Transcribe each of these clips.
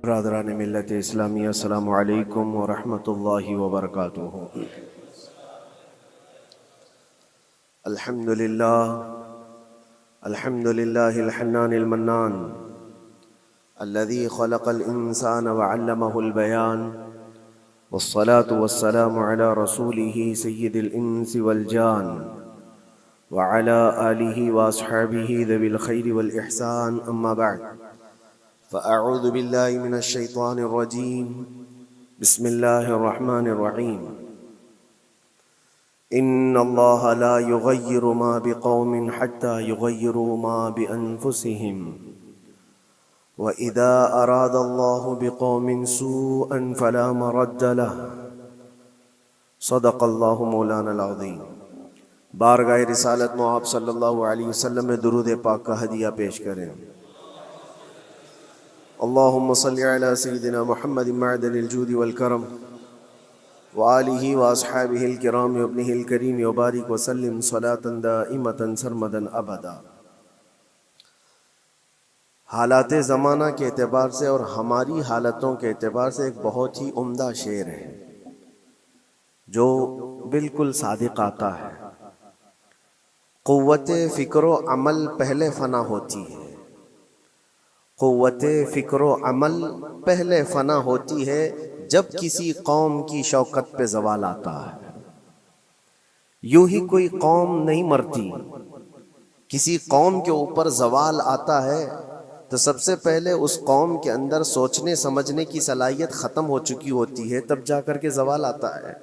برادران ملت اسلامی، السلام علیکم ورحمۃ اللہ وبرکاتہ۔ الحمد للہ الحنان المنان الذي خلق الإنسان وعلمه البيان، والصلاة والسلام على رسوله سيد الإنس والجان وعلى آله وأصحابه ذوي الخير والإحسان، أما بعد فأعوذ بالله من الشيطان الرجيم، بسم الله الرحمن الرحيم۔ إن الله لا يغير ما بقوم حتى يغيروا ما بأنفسهم، وإذا أراد الله بقوم سوءا فلا مرد له، صدق الله مولانا العظيم۔ بارگاہ رسالت مآب صلی اللہ علیہ وسلم میں درود پاک کا ہدیہ پیش کریں۔ اللهم صل على سيدنا محمد معدن الجود والكرم وآله وأصحابه الكرام وابنه الكريم وبارك وسلم صلاة دائمة سرمدا أبدا۔ حالات زمانہ کے اعتبار سے اور ہماری حالتوں کے اعتبار سے ایک بہت ہی عمدہ شعر ہے جو بالکل صادق آتا ہے۔ قوت فکر و عمل پہلے فنا ہوتی ہے، قوت فکر و عمل پہلے فنا ہوتی ہے جب کسی قوم کی شوکت پہ زوال آتا ہے۔ یوں ہی کوئی قوم نہیں مرتی، کسی قوم کے اوپر زوال آتا ہے تو سب سے پہلے اس قوم کے اندر سوچنے سمجھنے کی صلاحیت ختم ہو چکی ہوتی ہے، تب جا کر کے زوال آتا ہے۔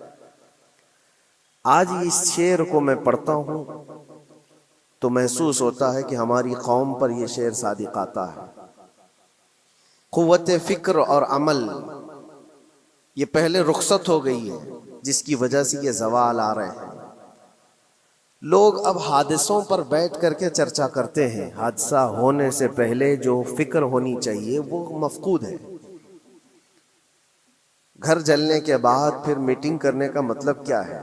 آج اس شعر کو میں پڑھتا ہوں تو محسوس ہوتا ہے کہ ہماری قوم پر یہ شعر صادق آتا ہے۔ قوت فکر اور عمل یہ پہلے رخصت ہو گئی ہے، جس کی وجہ سے یہ زوال آ رہے ہیں۔ لوگ اب حادثوں پر بیٹھ کر کے چرچا کرتے ہیں، حادثہ ہونے سے پہلے جو فکر ہونی چاہیے وہ مفقود ہے۔ گھر جلنے کے بعد پھر میٹنگ کرنے کا مطلب کیا ہے؟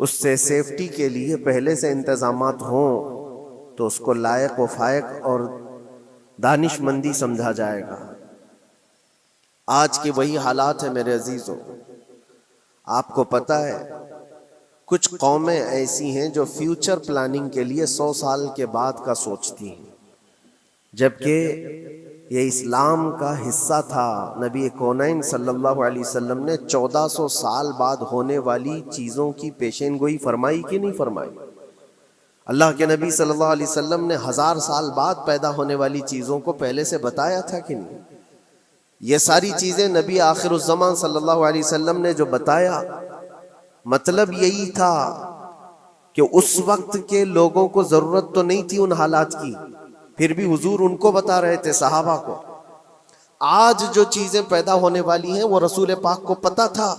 اس سے سیفٹی کے لیے پہلے سے انتظامات ہوں تو اس کو لائق و فائق اور دانش مندی سمجھا جائے گا۔ آج کے وہی حالات ہیں میرے عزیزوں۔ آپ کو پتہ ہے کچھ قومیں ایسی ہیں جو فیوچر پلاننگ کے لیے 100 سال کے بعد کا سوچتی ہیں، جبکہ یہ اسلام کا حصہ تھا۔ نبی کونین صلی اللہ علیہ وسلم نے 1400 سال بعد ہونے والی چیزوں کی پیشین گوئی فرمائی کہ نہیں فرمائی؟ اللہ کے نبی صلی اللہ علیہ وسلم نے 1000 سال بعد پیدا ہونے والی چیزوں کو پہلے سے بتایا تھا کہ نہیں؟ یہ ساری چیزیں نبی آخر الزمان صلی اللہ علیہ وسلم نے جو بتایا، مطلب یہی تھا کہ اس وقت کے لوگوں کو ضرورت تو نہیں تھی ان حالات کی، پھر بھی حضور ان کو بتا رہے تھے، صحابہ کو۔ آج جو چیزیں پیدا ہونے والی ہیں وہ رسول پاک کو پتا تھا،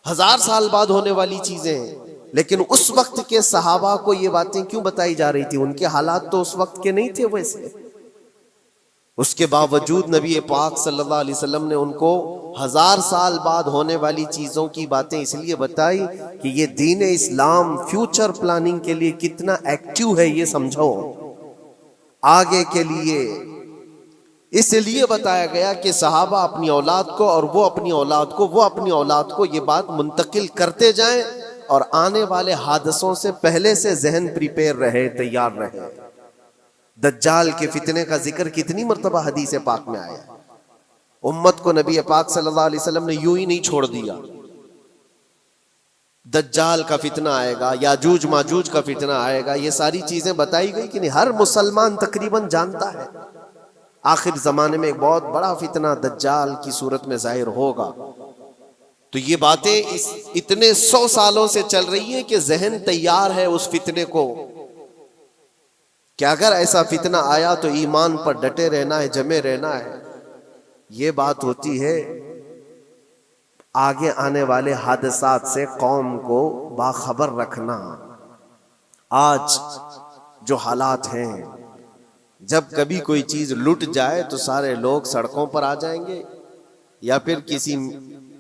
1000 سال بعد ہونے والی چیزیں، لیکن اس وقت کے صحابہ کو یہ باتیں کیوں بتائی جا رہی تھی؟ ان کے حالات تو اس وقت کے نہیں تھے ویسے۔ اس کے باوجود نبی پاک صلی اللہ علیہ وسلم نے ان کو 1000 سال بعد ہونے والی چیزوں کی باتیں اس لیے بتائی کہ یہ دین اسلام فیوچر پلاننگ کے لیے کتنا ایکٹیو ہے یہ سمجھو، آگے کے لیے۔ اس لیے بتایا گیا کہ صحابہ اپنی اولاد کو اور وہ اپنی اولاد کو، وہ اپنی اولاد کو یہ بات منتقل کرتے جائیں اور آنے والے حادثوں سے پہلے سے ذہن پریپیئر رہے، تیار رہے۔ دجال کے فتنے کا ذکر کتنی مرتبہ حدیث پاک میں آیا۔ امت کو نبی پاک صلی اللہ علیہ وسلم نے یوں ہی نہیں چھوڑ دیا۔ دجال کا فتنہ آئے گا، یاجوج ماجوج کا فتنہ آئے گا، یہ ساری چیزیں بتائی گئی کہ نہیں؟ ہر مسلمان تقریباً جانتا ہے آخر زمانے میں ایک بہت بڑا فتنہ دجال کی صورت میں ظاہر ہوگا۔ تو یہ باتیں اتنے 100 سالوں سے چل رہی ہیں کہ ذہن تیار ہے اس فتنے کو کہ اگر ایسا فتنہ آیا تو ایمان پر ڈٹے رہنا ہے، جمے رہنا ہے۔ یہ بات ہوتی ہے آگے آنے والے حادثات سے قوم کو باخبر رکھنا۔ آج جو حالات ہیں، جب کبھی کوئی چیز لٹ جائے تو سارے لوگ سڑکوں پر آ جائیں گے، یا پھر کسی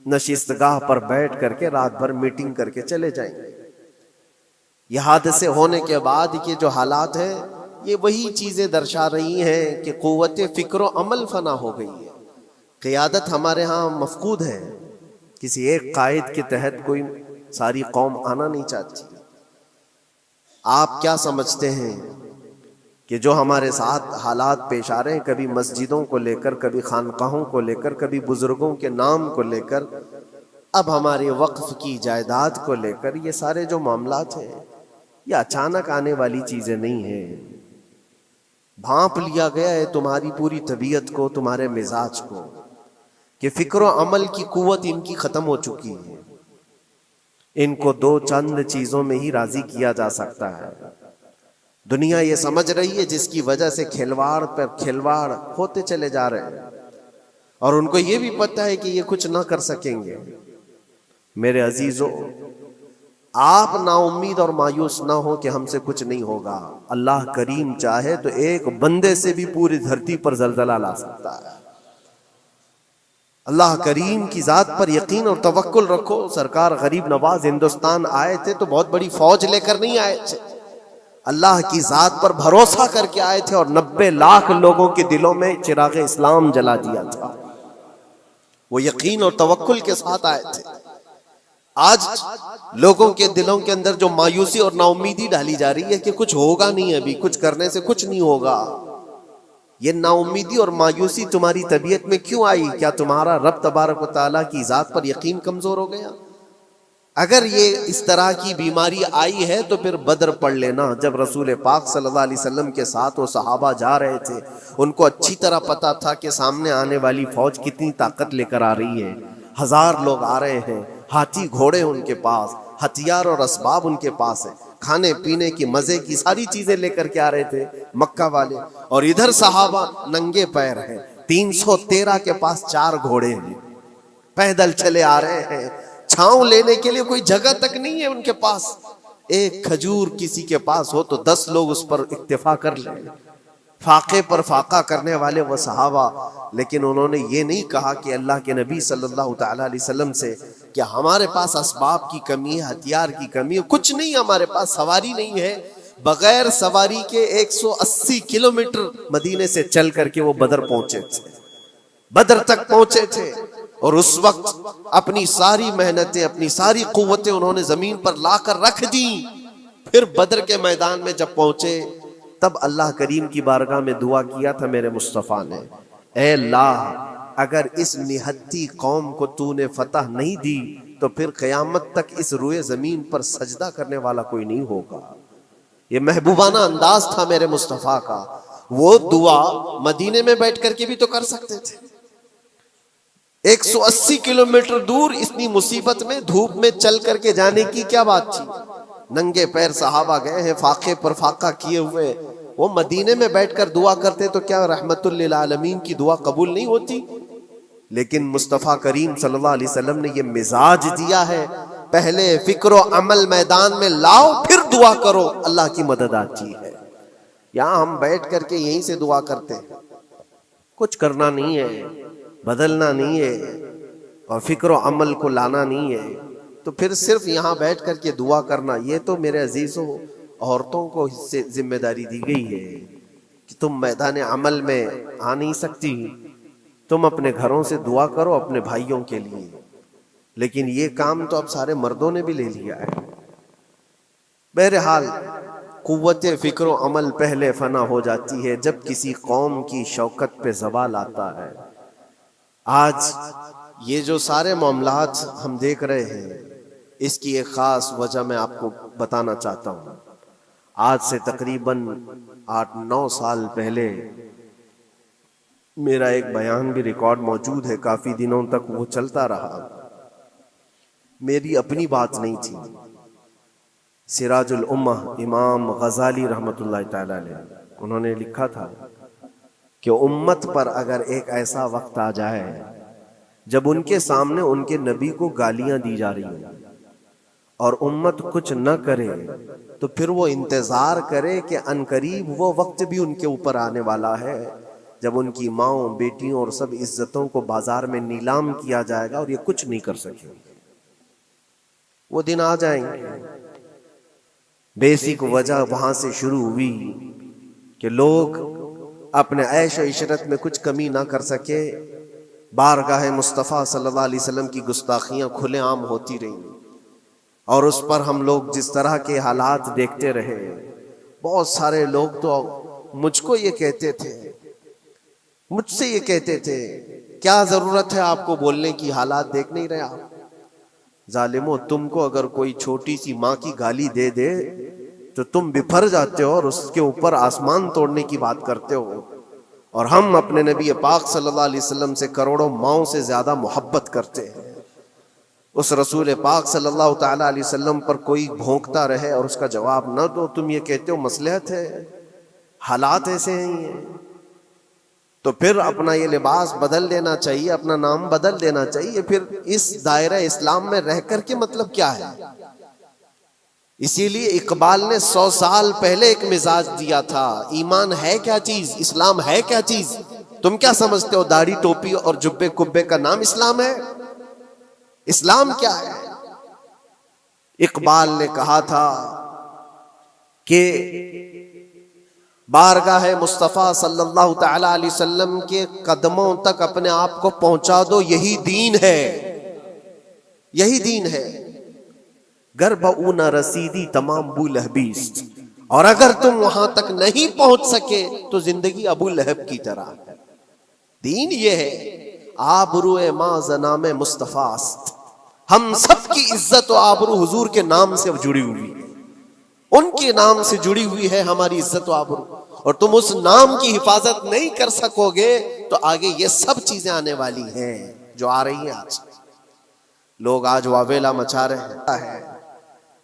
نشستگاہ پر بیٹھ کر کے رات بھر میٹنگ کر کے چلے جائیں گے۔ یہ حادثے ہونے کے بعد کے جو حالات ہیں یہ وہی چیزیں درشا رہی ہیں کہ قوت فکر و عمل فنا ہو گئی ہے. قیادت ہمارے ہاں مفقود ہے. کسی ایک قائد کے تحت کوئی ساری قوم آنا نہیں چاہتی. آپ کیا سمجھتے ہیں کہ جو ہمارے ساتھ حالات پیش آ رہے ہیں، کبھی مسجدوں کو لے کر، کبھی خانقاہوں کو لے کر، کبھی بزرگوں کے نام کو لے کر، اب ہمارے وقف کی جائیداد کو لے کر، یہ سارے جو معاملات ہیں یہ اچانک آنے والی چیزیں نہیں ہیں. بھانپ لیا گیا ہے تمہاری پوری طبیعت کو، تمہارے مزاج کو، کہ فکر و عمل کی قوت ان کی ختم ہو چکی ہے. ان کو دو چند چیزوں میں ہی راضی کیا جا سکتا ہے. دنیا یہ سمجھ رہی ہے، جس کی وجہ سے کھلواڑ پر کھلواڑ ہوتے چلے جا رہے ہیں، اور ان کو یہ بھی پتہ ہے کہ یہ کچھ نہ کر سکیں گے. میرے عزیزو، آپ نا امید اور مایوس نہ ہو کہ ہم سے کچھ نہیں ہوگا. اللہ کریم چاہے تو ایک بندے سے بھی پوری دھرتی پر زلزلہ لا سکتا ہے. اللہ کریم کی ذات پر یقین اور توکل رکھو. سرکار غریب نواز ہندوستان آئے تھے تو بہت بڑی فوج لے کر نہیں آئے تھے، اللہ کی ذات پر بھروسہ کر کے آئے تھے، اور 90 لاکھ لوگوں کے دلوں میں چراغ اسلام جلا دیا تھا. وہ یقین اور توکل کے ساتھ آئے تھے. آج لوگوں کے دلوں کے اندر جو مایوسی اور نا امیدی ڈالی جا رہی ہے کہ کچھ ہوگا نہیں، ابھی کچھ کرنے سے کچھ نہیں ہوگا، یہ نا امیدی اور مایوسی تمہاری طبیعت میں کیوں آئی؟ کیا تمہارا رب تبارک و تعالیٰ کی ذات پر یقین کمزور ہو گیا؟ اگر یہ اس طرح کی بیماری آئی ہے تو پھر بدر پڑھ لینا. جب رسول پاک صلی اللہ علیہ وسلم کے ساتھ وہ صحابہ جا رہے تھے، ان کو اچھی طرح پتا تھا کہ سامنے آنے والی فوج کتنی طاقت لے کر آ رہی ہے. 1000 لوگ آ رہے ہیں، ہاتھی گھوڑے ان کے پاس، ہتھیار اور اسباب ان کے پاس ہے، کھانے پینے کی مزے کی ساری چیزیں لے کر کے آ رہے تھے مکہ والے. اور ادھر صحابہ ننگے پیر ہیں، 313 کے پاس 4 گھوڑے ہیں، پیدل چلے آ رہے ہیں. چھاؤں لینے کے لیے کوئی جگہ تک نہیں ہے ان کے پاس. ایک کھجور کسی کے پاس ہو تو 10 لوگ اس پر اکتفا کر لیں. فاقے پر فاقہ کرنے والے وہ صحابہ، لیکن انہوں نے یہ نہیں کہا کہ اللہ کے نبی صلی اللہ تعالی علیہ وسلم سے کہ ہمارے پاس اسباب کی کمی ہے، ہتھیار کی کمی ہے، کچھ نہیں ہمارے پاس، سواری نہیں ہے. بغیر سواری کے 180 کلومیٹر مدینے سے چل کر کے وہ بدر پہنچے تھے، بدر تک پہنچے تھے. اور اس وقت اپنی ساری محنتیں، اپنی ساری قوتیں انہوں نے زمین پر لا کر رکھ دی. پھر بدر کے میدان میں جب پہنچے تب اللہ کریم کی بارگاہ میں دعا کیا تھا میرے مصطفیٰ نے، اے اللہ اگر اس نہتی قوم کو تو نے فتح نہیں دی تو پھر قیامت تک اس روئے زمین پر سجدہ کرنے والا کوئی نہیں ہوگا. یہ محبوبانہ انداز تھا میرے مصطفیٰ کا. وہ دعا مدینے میں بیٹھ کر کے بھی تو کر سکتے تھے. 180 کلومیٹر دور اتنی مصیبت میں دھوپ میں چل کر کے جانے کی کیا بات تھی؟ ننگے پیر صحابہ گئے ہیں، فاقے پر فاقہ کیے ہوئے. وہ مدینے میں بیٹھ کر دعا کرتے تو کیا رحمت للعالمین کی دعا قبول نہیں ہوتی؟ لیکن مصطفیٰ کریم صلی اللہ علیہ وسلم نے یہ مزاج دیا ہے، پہلے فکر و عمل میدان میں لاؤ پھر دعا کرو، اللہ کی مدد آتی ہے. یہاں ہم بیٹھ کر کے یہیں سے دعا کرتے ہیں، کچھ کرنا نہیں ہے، بدلنا نہیں ہے، اور فکر و عمل کو لانا نہیں ہے، تو پھر صرف یہاں بیٹھ کر کے دعا کرنا. یہ تو میرے عزیزوں عورتوں کو اس سے ذمہ داری دی گئی ہے کہ تم میدان عمل میں آ نہیں سکتی، تم اپنے گھروں سے دعا کرو اپنے بھائیوں کے لیے. لیکن یہ کام تو اب سارے مردوں نے بھی لے لیا ہے. بہرحال قوت فکر و عمل پہلے فنا ہو جاتی ہے جب کسی قوم کی شوکت پہ زوال آتا ہے. آج یہ جو سارے معاملات ہم دیکھ رہے ہیں، اس کی ایک خاص وجہ میں آپ کو بتانا چاہتا ہوں. آج سے تقریباً 8-9 سال پہلے میرا ایک بیان بھی ریکارڈ موجود ہے، کافی دنوں تک وہ چلتا رہا. میری اپنی بات نہیں تھی، سراج الامہ امام غزالی رحمۃ اللہ تعالی علیہ انہوں نے لکھا تھا کہ امت پر اگر ایک ایسا وقت آ جائے جب ان کے سامنے ان کے نبی کو گالیاں دی جا رہی ہیں اور امت کچھ نہ کرے، تو پھر وہ انتظار کرے کہ عنقریب وہ وقت بھی ان کے اوپر آنے والا ہے جب ان کی ماؤں، بیٹیوں اور سب عزتوں کو بازار میں نیلام کیا جائے گا اور یہ کچھ نہیں کر سکیں گے. وہ دن آ جائیں گے. بیسک وجہ وہاں سے شروع ہوئی کہ لوگ اپنے عیش و عشرت میں کچھ کمی نہ کر سکے، بارگاہ مصطفیٰ صلی اللہ علیہ وسلم کی گستاخیاں کھلے عام ہوتی رہیں، اور اس پر ہم لوگ جس طرح کے حالات دیکھتے رہے۔ بہت سارے لوگ تو مجھ کو یہ کہتے تھے، مجھ سے یہ کہتے تھے، کیا ضرورت ہے آپ کو بولنے کی، حالات دیکھ نہیں رہے آپ؟ ظالمو، تم کو اگر کوئی چھوٹی سی ماں کی گالی دے دے تو تم بپھر جاتے ہو اور اس کے اوپر آسمان توڑنے کی بات کرتے ہو، اور ہم اپنے نبی پاک صلی اللہ علیہ وسلم سے کروڑوں ماؤں سے زیادہ محبت کرتے ہیں۔ اس رسول پاک صلی اللہ تعالی علیہ وسلم پر کوئی بھونکتا رہے اور اس کا جواب نہ دو، تم یہ کہتے ہو مصلحت ہے، حالات ایسے ہیں، تو پھر اپنا یہ لباس بدل لینا چاہیے، اپنا نام بدل دینا چاہیے۔ پھر اس دائرہ اسلام میں رہ کر کے مطلب کیا ہے؟ اسی لیے اقبال نے 100 سال پہلے ایک مزاج دیا تھا، ایمان ہے کیا چیز، اسلام ہے کیا چیز؟ تم کیا سمجھتے ہو داڑھی ٹوپی اور جبے کبے کا نام اسلام ہے؟ اسلام کیا ہے؟ اقبال نے کہا تھا کہ بارگاہ مصطفیٰ صلی اللہ تعالی علیہ وسلم کے قدموں تک اپنے آپ کو پہنچا دو، یہی دین ہے، یہی دین ہے۔ گر بہو نہ رسیدی تمام ابو لہبیست، اور اگر تم وہاں تک نہیں پہنچ سکے تو زندگی ابو لہب کی طرح۔ دین یہ ہے، آبرو ماں زنام مصطفیٰ است، ہم سب کی عزت و آبرو حضور کے نام سے جڑی ہوئی ہے، ان کے نام سے جڑی ہوئی ہے ہماری عزت و آبرو، اور تم اس نام کی حفاظت نہیں کر سکو گے تو آگے یہ سب چیزیں آنے والی ہیں جو آ رہی ہیں۔ آج لوگ آج واویلا مچا رہے ہیں،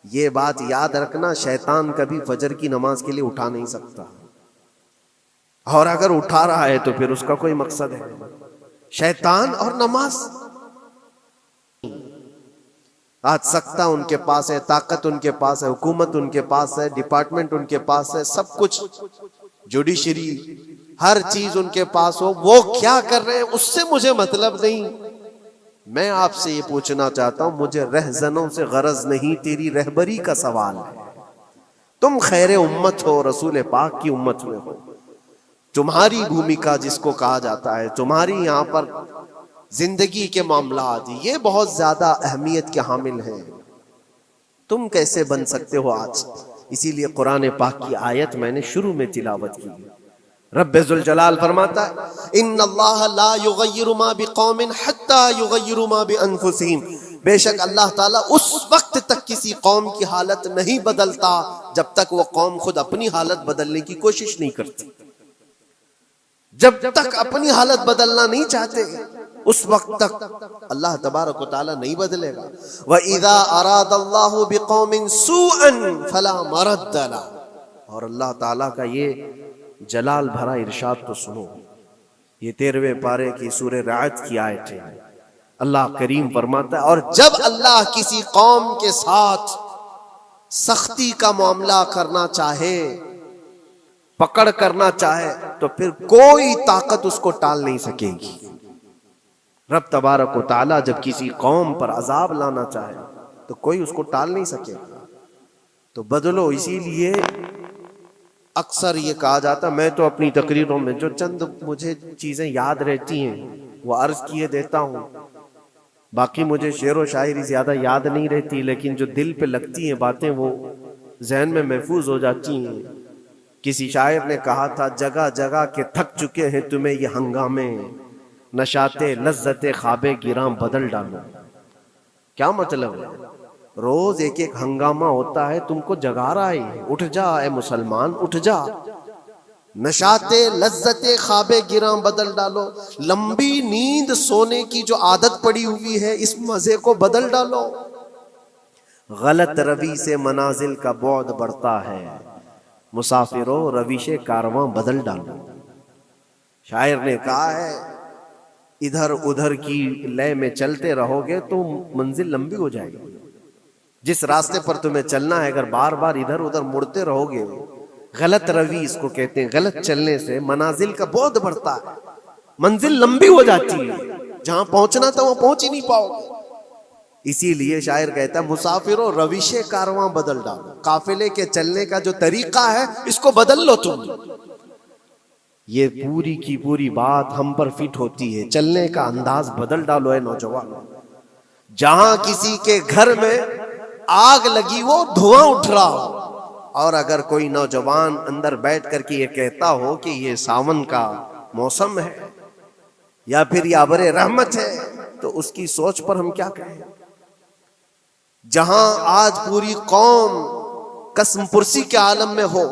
یہ بات یاد رکھنا، شیطان کبھی فجر کی نماز کے لیے اٹھا نہیں سکتا، اور اگر اٹھا رہا ہے تو پھر اس کا کوئی مقصد ہے۔ شیطان اور نماز، آج سختہ ان کے پاس ہے، طاقت ان کے پاس ہے، حکومت ان کے پاس ہے، ڈپارٹمنٹ ان کے پاس ہے، سب کچھ، جوڈیشری، ہر چیز ان کے پاس ہو، وہ کیا کر رہے ہیں اس سے مجھے مطلب نہیں۔ میں آپ سے یہ پوچھنا چاہتا ہوں، مجھے رہزنوں سے غرض نہیں، تیری رہبری کا سوال ہے۔ تم خیر امت ہو، رسول پاک کی امت میں ہو، تمہاری بھومکا جس کو کہا جاتا ہے، تمہاری یہاں پر زندگی کے معاملات یہ بہت زیادہ اہمیت کے حامل ہیں۔ تم کیسے بن سکتے ہو آج؟ اسی لیے قرآن پاک کی آیت میں نے شروع میں تلاوت کی، رب ذوالجلال فرماتا ہے ان اللہ لا یغیر ما بقوم حتی یغیروا ما بانفسہم، بے شک اللہ تعالیٰ اس وقت تک کسی قوم کی حالت نہیں بدلتا جب تک وہ قوم خود اپنی حالت بدلنے کی کوشش نہیں کرتی۔ جب تک اپنی حالت بدلنا نہیں چاہتے اس وقت تک اللہ تبارک و تعالیٰ نہیں بدلے گا۔ وَإِذَا أَرَادَ اللَّهُ بِقَوْمٍ سُوءًا فَلَا مَرَدَّ لَهُ، اور اللہ تعالیٰ کا یہ جلال بھرا ارشاد تو سنو، یہ 13ویں پارے کی سورہ رعد کی آیت ہے۔ اللہ کریم فرماتا ہے، اور جب اللہ کسی قوم کے ساتھ سختی کا معاملہ کرنا چاہے، پکڑ کرنا چاہے، تو پھر کوئی طاقت اس کو ٹال نہیں سکے گی۔ رب تبارک و تعالیٰ جب کسی قوم پر عذاب لانا چاہے تو کوئی اس کو ٹال نہیں سکے گا، تو بدلو۔ اسی لیے اکثر یہ کہا جاتا، میں تو اپنی تقریروں میں جو چند مجھے چیزیں یاد رہتی ہیں وہ عرض کیے دیتا ہوں، باقی مجھے شعر و شاعری زیادہ یاد نہیں رہتی، لیکن جو دل پہ لگتی ہیں باتیں وہ ذہن میں محفوظ ہو جاتی ہیں۔ کسی شاعر نے کہا تھا، جگہ جگہ کے تھک چکے ہیں تمہیں یہ ہنگامے، نشاتے لذت خواب گراں بدل ڈالو۔ کیا مطلب ہے؟ روز ایک ایک ہنگامہ ہوتا ہے، تم کو جگا رہا ہے، اٹھ جا اے مسلمان، اٹھ جا۔ نشاتے لذت خواب گراں بدل ڈالو، لمبی نیند سونے کی جو عادت پڑی ہوئی ہے اس مزے کو بدل ڈالو۔ غلط روی سے منازل کا بعد بڑھتا ہے، مسافروں روش کارواں بدل ڈالو۔ شاعر نے کہا ہے، ادھر ادھر کی لے میں چلتے رہو گے تو منزل لمبی ہو جائے گی۔ جس راستے پر تمہیں چلنا ہے اگر بار بار ادھر ادھر مڑتے رہو گے، غلط روی اس کو کہتے ہیں، غلط چلنے سے منازل کا بعد بڑھتا ہے، منزل لمبی ہو جاتی ہے، جہاں پہنچنا تھا وہاں پہنچ ہی نہیں پاؤ گے۔ اسی لیے شاعر کہتا ہے، مسافروں روش کارواں بدل ڈالو، قافلے کے چلنے کا جو طریقہ ہے اس کو بدل لو تم۔ یہ پوری کی پوری بات ہم پر فٹ ہوتی ہے. چلنے کا انداز بدل ڈالو اے نوجوانوں. جہاں کسی کے گھر میں آگ لگی ہو، دھواں اٹھ رہا ہو، اور اگر کوئی نوجوان اندر بیٹھ کر کے یہ کہتا ہو کہ یہ ساون کا موسم ہے یا پھر یہ ابر رحمت ہے، تو اس کی سوچ پر ہم کیا کہیں؟ جہاں آج پوری قوم قسم پرسی کے عالم میں ہو،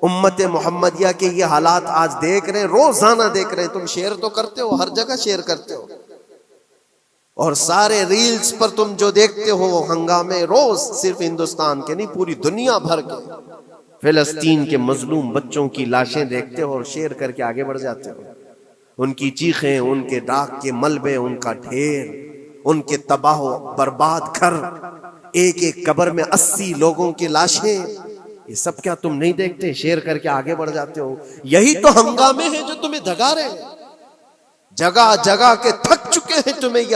امت محمدیہ کے یہ حالات آج دیکھ رہے ہیں، روزانہ دیکھ رہے ہیں. تم شیئر تو کرتے ہو، ہر جگہ شیئر کرتے ہو، اور سارے ریلز پر تم جو دیکھتے ہو ہنگامے روز، صرف ہندوستان کے نہیں پوری دنیا بھر کے فلسطین کے مظلوم بچوں کی لاشیں دیکھتے ہو اور شیئر کر کے آگے بڑھ جاتے ہو. ان کی چیخیں، ان کے ڈاک کے ملبے، ان کا ڈھیر، ان کے تباہ و برباد گھر، ایک ایک قبر میں 80 لوگوں کی لاشیں، یہ سب کیا تم نہیں دیکھتے؟ شیئر کر کے آگے بڑھ جاتے ہو. یہی تو ہنگامے ہیں جو تمہیں دھگا رہے ہیں. جگہ جگہ کے تھک چکے ہیں تمہیں یہ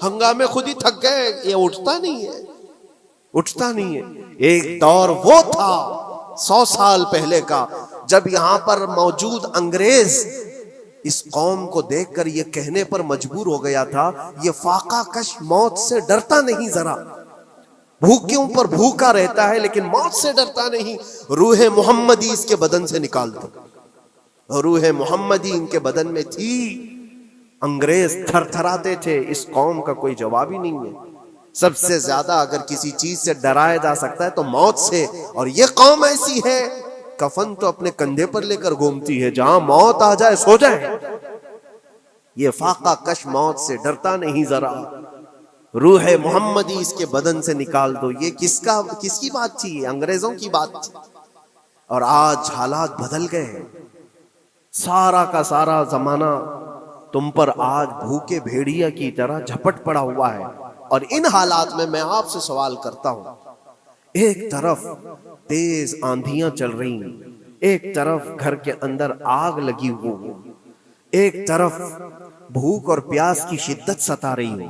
ہنگامے خود ہی تھک گئے. یہ اٹھتا نہیں ہے. ایک دور وہ تھا 100 سال پہلے کا، جب یہاں پر موجود انگریز اس قوم کو دیکھ کر یہ کہنے پر مجبور ہو گیا تھا، یہ فاقہ کش موت سے ڈرتا نہیں ذرا، بھوکیوں پر بھوکا رہتا ہے لیکن موت سے ڈرتا نہیں. روح محمدی اس کے بدن سے نکال دو. روح محمدی ان کے بدن میں تھی. انگریز تھر تھراتے تھے. اس قوم کا کوئی جواب ہی نہیں ہے. سب سے زیادہ اگر کسی چیز سے ڈرایا جا سکتا ہے تو موت سے، اور یہ قوم ایسی ہے کفن تو اپنے کندھے پر لے کر گھومتی ہے، جہاں موت آ جائے سو جائے. یہ فاقہ کش موت سے ڈرتا نہیں ذرا، روح محمدی اس کے بدن سے نکال دو. یہ کس کی بات تھی؟ انگریزوں کی بات تھی. اور آج حالات بدل گئے. سارا کا سارا زمانہ تم پر آج بھوکے بھیڑیا کی طرح جھپٹ پڑا ہوا ہے. اور ان حالات میں آپ سے سوال کرتا ہوں، ایک طرف تیز آندھیاں چل رہی ہیں، ایک طرف گھر کے اندر آگ لگی ہوئی، ایک طرف بھوک اور پیاس کی شدت ستا رہی ہے،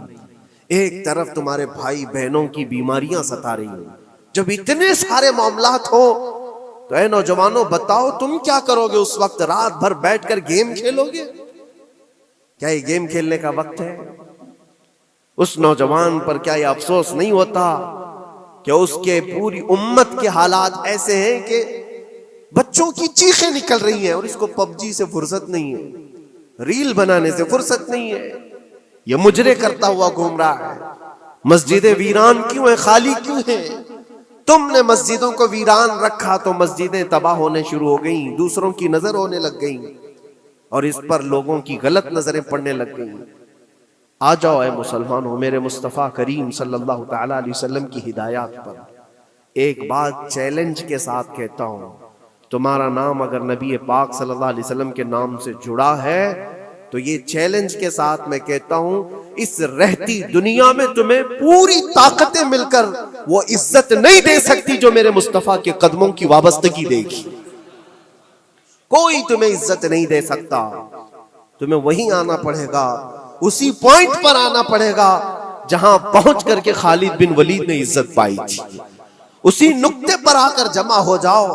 ایک طرف تمہارے بھائی بہنوں کی بیماریاں ستا رہی ہیں. جب اتنے سارے معاملات ہو تو اے نوجوانوں بتاؤ تم کیا کرو گے اس وقت؟ رات بھر بیٹھ کر گیم کھیلو گے؟ کیا یہ گیم کھیلنے کا وقت ہے؟ اس نوجوان پر کیا یہ افسوس نہیں ہوتا کہ اس کے پوری امت کے حالات ایسے ہیں کہ بچوں کی چیخیں نکل رہی ہیں اور اس کو پب جی سے فرصت نہیں ہے، ریل بنانے سے فرصت نہیں ہے، یہ مجرے کرتا ہوا گھوم رہا ہے. مسجدیں ویران کیوں ہیں؟ خالی کیوں ہیں؟ تم نے مسجدوں کو ویران رکھا تو مسجدیں تباہ ہونے شروع ہو گئیں، دوسروں کی نظر ہونے لگ گئیں اور اس پر لوگوں کی غلط نظریں پڑنے لگ گئیں. آ جاؤ اے مسلمانوں میرے مصطفیٰ کریم صلی اللہ تعالی علیہ وسلم کی ہدایات پر. ایک بات چیلنج کے ساتھ کہتا ہوں، تمہارا نام اگر نبی پاک صلی اللہ علیہ وسلم کے نام سے جڑا ہے تو یہ چیلنج کے ساتھ میں کہتا ہوں، اس رہتی دنیا میں تمہیں پوری طاقتیں مل کر وہ عزت نہیں دے سکتی جو میرے مصطفیٰ کے قدموں کی وابستگی دے گی. کوئی تمہیں عزت نہیں دے سکتا. تمہیں وہیں آنا پڑے گا، اسی پوائنٹ پر آنا پڑے گا جہاں پہنچ کر کے خالد بن ولید نے عزت پائی تھی. اسی نقطے پر آ کر جمع ہو جاؤ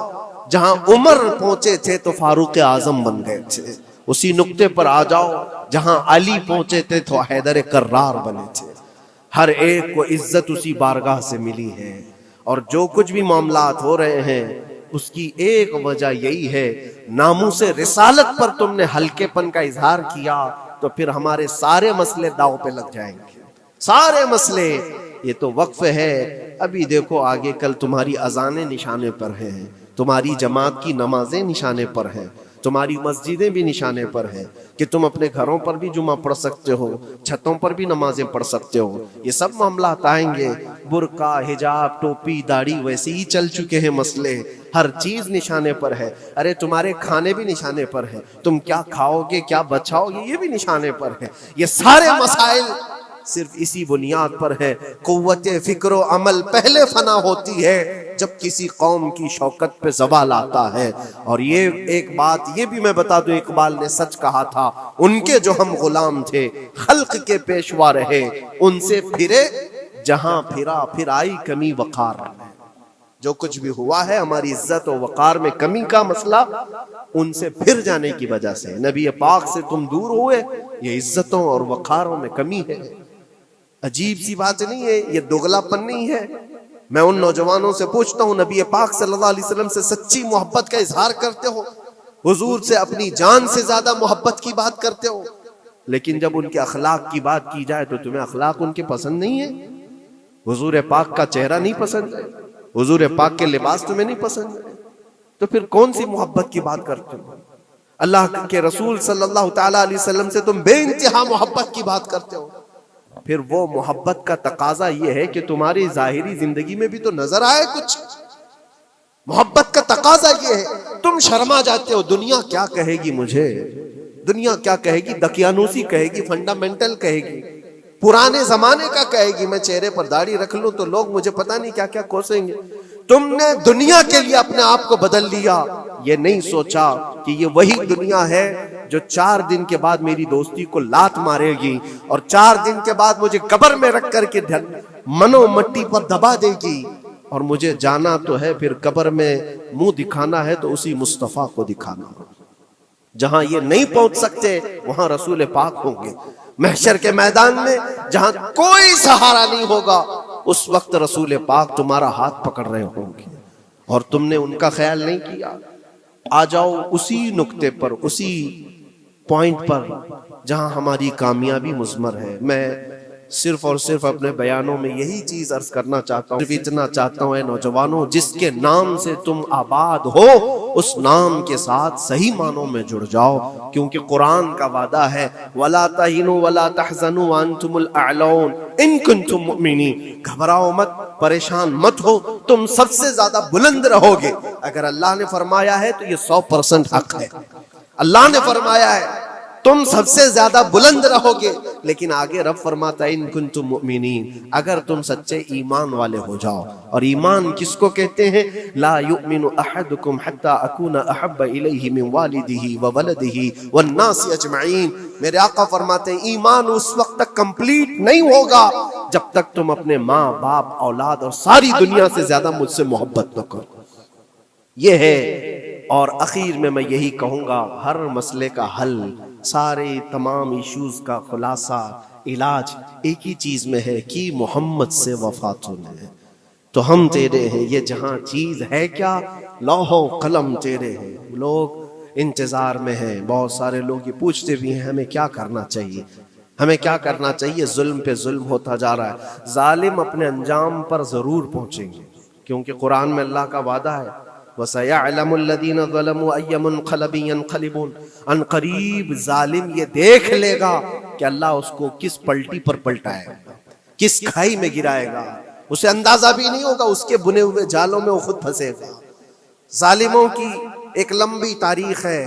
جہاں عمر پہنچے تھے تو فاروق اعظم بن گئے تھے. اسی نقطے پر آ جاؤ جہاں علی پہنچے تھے تو حیدر کرار بنے تھے. ہر ایک کو عزت اسی بارگاہ سے ملی ہے. اور جو کچھ بھی معاملات ہو رہے ہیں اس کی ایک وجہ یہی ہے، ناموس رسالت پر تم نے ہلکے پن کا اظہار کیا تو پھر ہمارے سارے مسئلے داؤ پہ لگ جائیں گے. سارے مسئلے. یہ تو وقف ہے. ابھی دیکھو آگے کل تمہاری اذانیں نشانے پر ہیں، تمہاری جماعت کی نمازیں نشانے پر ہیں، تمہاری مسجدیں بھی نشانے پر ہیں کہ تم اپنے گھروں پر بھی جمعہ پڑھ سکتے ہو، چھتوں پر بھی نمازیں پڑھ سکتے ہو. یہ سب معاملات آئیں گے. برقع، حجاب، ٹوپی، داڑھی ویسے ہی چل چکے ہیں مسئلے. ہر چیز نشانے پر ہے. ارے تمہارے کھانے بھی نشانے پر ہیں، تم کیا کھاؤ گے کیا بچاؤ گے یہ بھی نشانے پر ہے. یہ سارے مسائل صرف اسی بنیاد پر ہے. قوت فکر و عمل پہلے فنا ہوتی ہے جب کسی قوم کی شوکت پہ زوال آتا ہے. اور یہ ایک بات یہ بھی میں بتا دوں، اقبال نے سچ کہا تھا، ان کے جو ہم غلام تھے خلق کے پیشوا رہے، ان سے پھرے جہاں پھرا پھر آئی کمی وقار. جو کچھ بھی ہوا ہے ہماری عزت و وقار میں کمی کا مسئلہ ان سے پھر جانے کی وجہ سے، نبی پاک سے تم دور ہوئے، یہ عزتوں اور وقاروں میں کمی ہے۔ عجیب سی بات نہیں ہے، یہ دوغلا پن نہیں ہے۔ میں ان نوجوانوں سے پوچھتا ہوں، نبی پاک صلی اللہ علیہ وسلم سے سچی محبت کا اظہار کرتے ہو، حضور سے اپنی جان سے زیادہ محبت کی بات کرتے ہو، لیکن جب ان کے اخلاق کی بات کی جائے تو تمہیں اخلاق ان کے پسند نہیں ہے؟ حضور پاک کا چہرہ نہیں پسند ہے، حضور پاک کے لباس تمہیں نہیں پسند ہے، تو پھر کون سی محبت کی بات کرتے ہو؟ اللہ کے رسول صلی اللہ تعالی علیہ وسلم سے تم بے انتہا محبت کی بات کرتے ہو، پھر وہ محبت کا تقاضا یہ ہے کہ تمہاری ظاہری زندگی میں بھی تو نظر آئے کچھ۔ محبت کا تقاضا یہ ہے، تم شرما جاتے ہو، دنیا کیا کہے گی مجھے، دنیا کیا کہے گی، دقیانوسی کہے گی، فنڈامنٹل کہے گی، پرانے زمانے کا کہے گی، میں چہرے پر داڑھی رکھ لوں تو لوگ مجھے پتہ نہیں کیا کیا کوسیں گے۔ تم نے دنیا کے لیے اپنے آپ کو بدل لیا، یہ نہیں سوچا کہ یہ وہی دنیا ہے جو 4 دن کے بعد میری دوستی کو لات مارے گی اور 4 دن کے بعد مجھے قبر میں رکھ کر کے منو مٹی پر دبا دے گی، اور مجھے جانا تو ہے، پھر قبر میں منہ دکھانا ہے تو اسی مصطفیٰ کو دکھانا۔ جہاں یہ نہیں پہنچ سکتے وہاں رسول پاک ہوں گے۔ محشر کے میدان میں جہاں کوئی سہارا نہیں ہوگا، اس وقت رسول پاک تمہارا ہاتھ پکڑ رہے ہوں گے اور تم نے ان کا خیال نہیں کیا۔ آ جاؤ اسی نقطے پر، اسی پوائنٹ پر جہاں ہماری کامیابی مضمر ہے۔ میں صرف اور صرف اپنے بیانوں میں یہی چیز عرض کرنا چاہتا ہوں، صرف اتنا چاہتا ہوں، اے نوجوانوں، جس کے نام سے تم آباد ہو اس نام کے ساتھ صحیح معنوں میں جڑ جاؤ، کیونکہ قرآن کا وعدہ ہے وَلَا تَهِنُوا وَلَا تَحْزَنُوا وَأَنْتُمُ الْأَعْلَوْنَ إِن كُنتُم مُؤْمِنِينَ۔ گھبراؤ مت، پریشان مت ہو، تم سب سے زیادہ بلند رہو گے۔ اگر اللہ نے فرمایا ہے تو یہ 100% حق ہے۔ اللہ نے فرمایا ہے تم سب سے زیادہ بلند رہو گے، لیکن آگے رب فرماتا ہے ان کنتم مؤمنین، اگر تم سچے ایمان والے ہو جاؤ۔ اور ایمان کس کو کہتے ہیں؟ لا یؤمن احدکم حتی اکون احب الیہ من والدہ وولدہ والناس اجمعین۔ میرے آقا فرماتے ہیں ایمان اس وقت تک کمپلیٹ نہیں ہوگا جب تک تم اپنے ماں باپ اولاد اور ساری دنیا سے زیادہ مجھ سے محبت نہ کرو۔ یہ ہے، اور اخیر میں یہی کہوں گا، ہر مسئلے کا حل، سارے تمام ایشوز کا خلاصہ، علاج ایک ہی چیز میں ہے کہ محمد سے وفا ہے۔ تو ہم تیرے ہیں، یہ جہاں چیز ہے کیا، لوح و قلم تیرے ہیں۔ لوگ انتظار میں ہیں، بہت سارے لوگ یہ پوچھتے بھی ہیں ہمیں کیا کرنا چاہیے، ہمیں کیا کرنا چاہیے۔ ظلم پہ ظلم ہوتا جا رہا ہے، ظالم اپنے انجام پر ضرور پہنچیں گے، کیونکہ قرآن میں اللہ کا وعدہ ہے وَسَيَعْلَمُ الَّذِينَ ظَلَمُوا أَيَّ مُنْقَلَبٍ يَنْقَلِبُونَ۔ ان قریب ظالم یہ دیکھ لے گا کہ اللہ اس کو کس پلٹی پر پلٹائے گا، کس کھائی میں گرائے گا، اسے اندازہ بھی نہیں ہوگا، اس کے بنے ہوئے جالوں میں وہ خود پھنسے گا۔ ظالموں کی ایک لمبی تاریخ ہے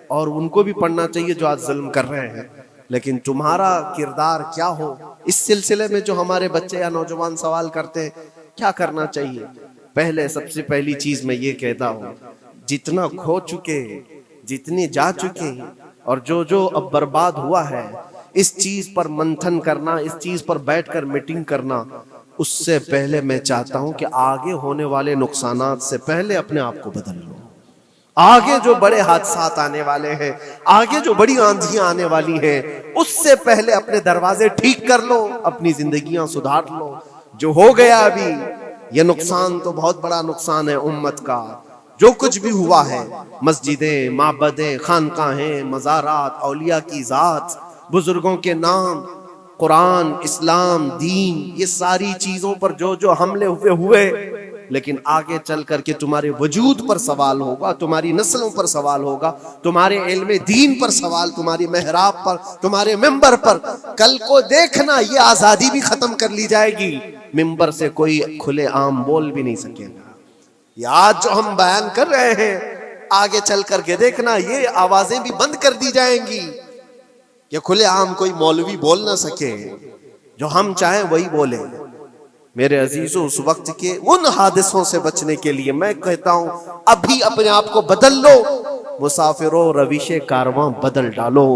اور ان کو بھی پڑھنا چاہیے جو آج ظلم کر رہے ہیں، لیکن تمہارا کردار کیا ہو، اس سلسلے میں جو ہمارے بچے یا نوجوان سوال کرتے ہیں کیا کرنا چاہیے۔ پہلے سب سے پہلی چیز میں یہ کہتا ہوں، جتنا کھو چکے، جتنی جا چکے اور جو اب برباد ہوا ہے، اس چیز پر منتھن کرنا، اس چیز پر بیٹھ کر میٹنگ کرنا، اس سے پہلے میں چاہتا ہوں کہ آگے ہونے والے نقصانات سے پہلے اپنے آپ کو بدل لو۔ آگے جو بڑے حادثات آنے والے ہیں، آگے جو بڑی آندھیاں آنے والی ہیں، اس سے پہلے اپنے دروازے ٹھیک کر لو، اپنی زندگیاں سدھار لو۔ جو ہو گیا ابھی، یہ نقصان تو بہت بڑا نقصان ہے امت کا، جو کچھ بھی ہوا ہے، مسجدیں، معبدیں، خانقاہیں، مزارات، اولیاء کی ذات، بزرگوں کے نام، قرآن، اسلام، دین، یہ ساری چیزوں پر جو حملے ہوئے، لیکن آگے چل کر کے تمہارے وجود پر سوال ہوگا، تمہاری نسلوں پر سوال ہوگا، تمہارے علم دین پر سوال، تمہاری محراب پر، تمہارے ممبر پر۔ کل کو دیکھنا یہ آزادی بھی ختم کر لی جائے گی، ممبر سے کوئی کھلے عام بول بھی نہیں سکے گا۔ یہ آج جو ہم بیان کر رہے ہیں، آگے چل کر کے دیکھنا یہ آوازیں بھی بند کر دی جائیں گی کہ کھلے عام کوئی مولوی بول نہ سکے، جو ہم چاہیں وہی بولے۔ میرے عزیزوں، اس وقت کے ان حادثوں سے بچنے کے لیے میں کہتا ہوں ابھی اپنے آپ کو بدل لو، مسافروں روش کارواں بدل ڈالو۔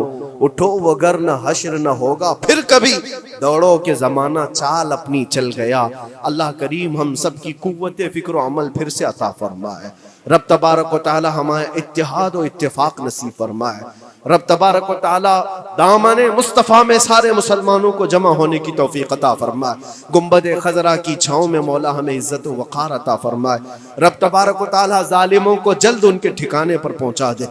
اٹھو وگرنہ حشر نہ ہوگا پھر کبھی، دوڑو کہ زمانہ چال اپنی چل گیا۔ اللہ کریم ہم سب کی قوت فکر و عمل پھر سے عطا فرمائے۔ رب تبارک و تعالی ہمیں اتحاد و اتفاق نصیب فرمائے۔ رب تبارک و تعالی دامن مصطفیٰ میں سارے مسلمانوں کو جمع ہونے کی توفیق عطا فرمائے۔ گنبد خضرا کی چھاؤں میں مولا ہمیں عزت و وقار عطا فرمائے۔ رب تبارک و تعالی ظالموں کو جلد ان کے ٹھکانے پر پہنچا دے۔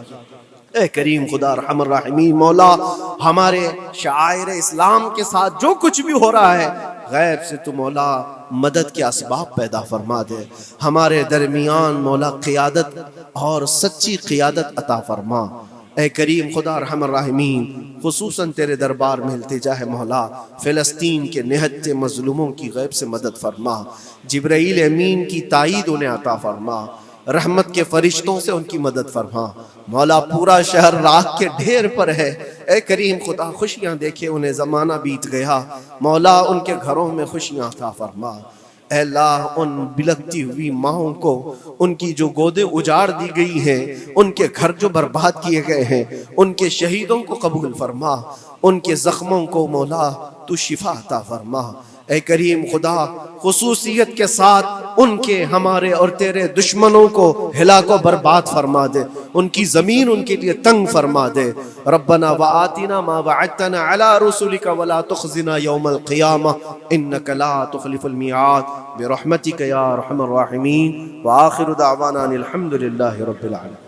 اے کریم خدا ارحم الراحمین، مولا ہمارے شعائر اسلام کے ساتھ جو کچھ بھی ہو رہا ہے، غیب سے تو مولا مدد کے اسباب پیدا فرما دے۔ ہمارے درمیان مولا قیادت اور سچی قیادت عطا فرما۔ اے کریم خدا ارحم الراحمین، خصوصاً تیرے دربار میں التجا ہے مولا، فلسطین کے نہتے مظلوموں کی غیب سے مدد فرما۔ جبرائیل امین کی تائید انہیں عطا فرما۔ رحمت کے فرشتوں سے ان کی مدد فرما۔ مولا پورا شہر راکھ کے ڈھیر پر ہے، اے کریم خدا خوشیاں دیکھے انہیں زمانہ بیت گیا، مولا ان کے گھروں میں خوشیاں عطا فرما۔ اے اللہ ان بلکتی ہوئی ماؤں کو، ان کی جو گودیں اجاڑ دی گئی ہیں، ان کے گھر جو برباد کیے گئے ہیں، ان کے شہیدوں کو قبول فرما، ان کے زخموں کو مولا تو شفا عطا فرما۔ اے کریم خدا خصوصیت کے ساتھ ان کے ہمارے اور تیرے دشمنوں کو ہلاک و برباد فرما دے، ان کی زمین ان کے لیے تنگ فرما دے۔ ربنا وآتنا ما وعدتنا على رسلك ولا تخزنا يوم القيامة انك لا تخلف الميعاد برحمتك يا ارحم الراحمين، وآخر دعوانا ان الحمد لله رب العالمين۔